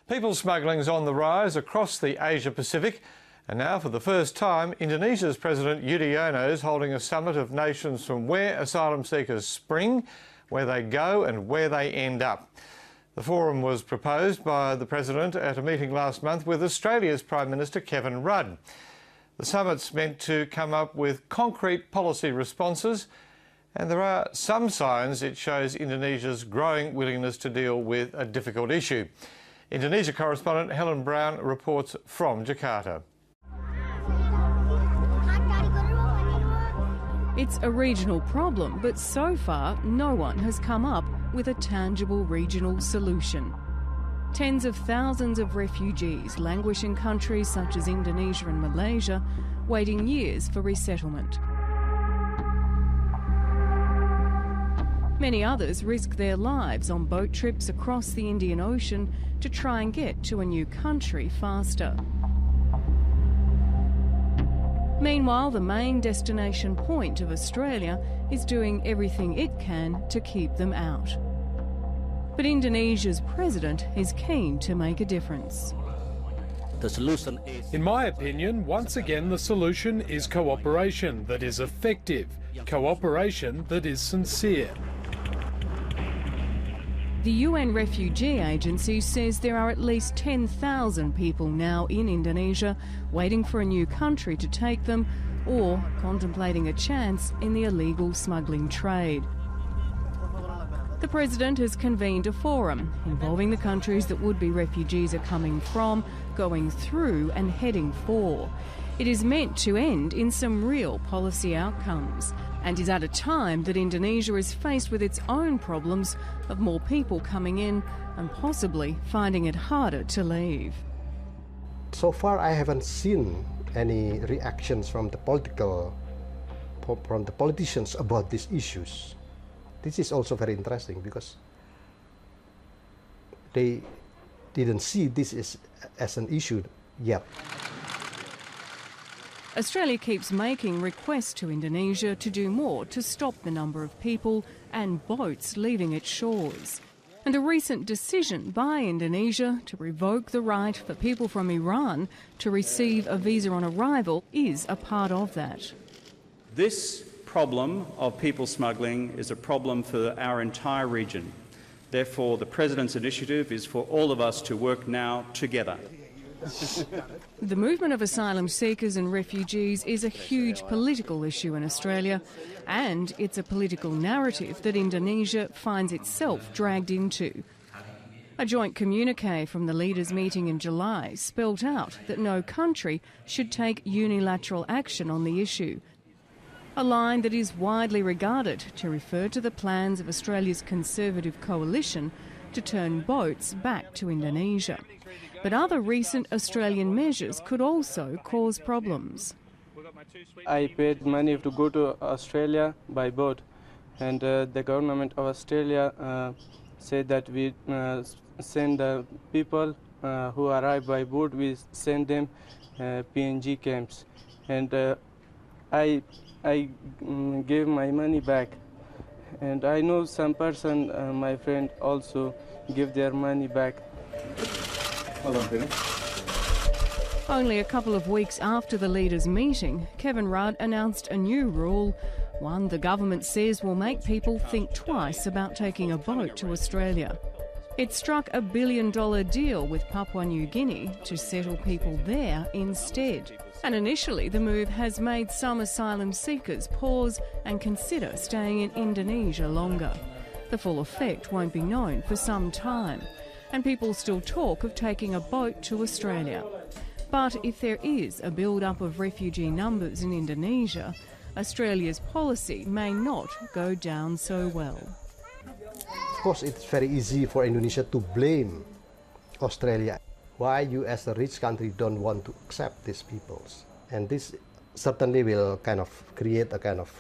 People smuggling is on the rise across the Asia-Pacific, and now for the first time Indonesia's President Yudhoyono is holding a summit of nations from where asylum seekers spring, where they go and where they end up. The forum was proposed by the President at a meeting last month with Australia's Prime Minister Kevin Rudd. The summit's meant to come up with concrete policy responses, and there are some signs it shows Indonesia's growing willingness to deal with a difficult issue. Indonesia correspondent Helen Brown reports from Jakarta. It's a regional problem, but so far no one has come up with a tangible regional solution. Tens of thousands of refugees languish in countries such as Indonesia and Malaysia, waiting years for resettlement. Many others risk their lives on boat trips across the Indian Ocean to try and get to a new country faster. Meanwhile, the main destination point of Australia is doing everything it can to keep them out. But Indonesia's president is keen to make a difference. The solution is... In my opinion, once again the solution is cooperation that is effective, cooperation that is sincere. The UN Refugee Agency says there are at least 10,000 people now in Indonesia waiting for a new country to take them or contemplating a chance in the illegal smuggling trade. The President has convened a forum involving the countries that would-be refugees are coming from, going through and heading for. It is meant to end in some real policy outcomes and is at a time that Indonesia is faced with its own problems of more people coming in and possibly finding it harder to leave. So far I haven't seen any reactions from the politicians about these issues. This is also very interesting because they didn't see this as an issue yet. Australia keeps making requests to Indonesia to do more to stop the number of people and boats leaving its shores. And a recent decision by Indonesia to revoke the right for people from Iran to receive a visa on arrival is a part of that. This problem of people smuggling is a problem for our entire region. Therefore, the President's initiative is for all of us to work now together. The movement of asylum seekers and refugees is a huge political issue in Australia, and it's a political narrative that Indonesia finds itself dragged into. A joint communique from the leaders' meeting in July spelled out that no country should take unilateral action on the issue, a line that is widely regarded to refer to the plans of Australia's Conservative coalition to turn boats back to Indonesia. But other recent Australian measures could also cause problems. I paid money to go to Australia by boat, and the government of Australia said that we send the people who arrive by boat, we send them PNG camps. And I gave my money back. And I know some person, my friend, also give their money back. Only a couple of weeks after the leaders' meeting, Kevin Rudd announced a new rule, one the government says will make people think twice about taking a boat to Australia. It struck a $1 billion deal with Papua New Guinea to settle people there instead. And initially, the move has made some asylum seekers pause and consider staying in Indonesia longer. The full effect won't be known for some time, and people still talk of taking a boat to Australia. But if there is a build-up of refugee numbers in Indonesia, Australia's policy may not go down so well. Of course, it's very easy for Indonesia to blame Australia. Why you as a rich country don't want to accept these peoples? And this certainly will kind of create a kind of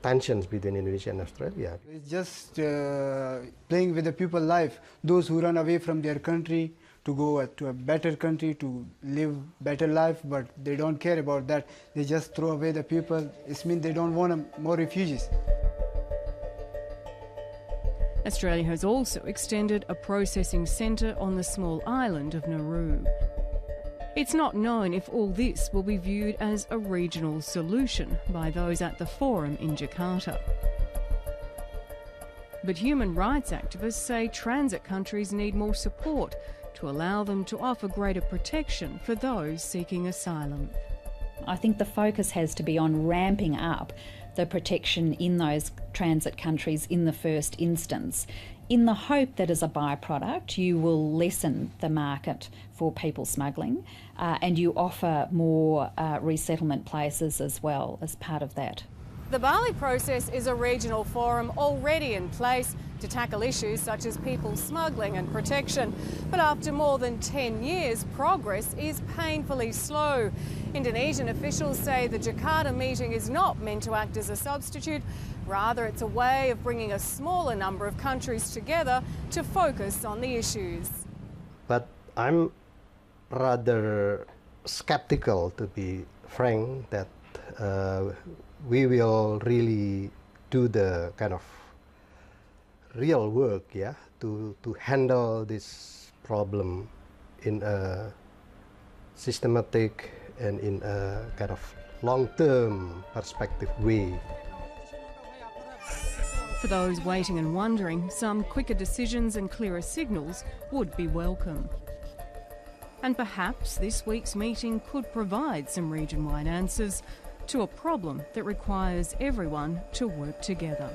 tensions between Indonesia and Australia. It's just playing with the people's life. Those who run away from their country to go to a better country, to live better life, but they don't care about that. They just throw away the people. It means they don't want more refugees. Australia has also extended a processing centre on the small island of Nauru. It's not known if all this will be viewed as a regional solution by those at the forum in Jakarta. But human rights activists say transit countries need more support to allow them to offer greater protection for those seeking asylum. I think the focus has to be on ramping up the protection in those transit countries in the first instance, in the hope that as a byproduct you will lessen the market for people smuggling and you offer more resettlement places as well as part of that. The Bali process is a regional forum already in place to tackle issues such as people smuggling and protection. But after more than 10 years, progress is painfully slow. Indonesian officials say the Jakarta meeting is not meant to act as a substitute. Rather, it's a way of bringing a smaller number of countries together to focus on the issues. But I'm rather skeptical, to be frank, that we will really do the kind of real work, to handle this problem in a systematic and in a kind of long-term perspective way. For those waiting and wondering, some quicker decisions and clearer signals would be welcome. And perhaps this week's meeting could provide some region-wide answers to a problem that requires everyone to work together.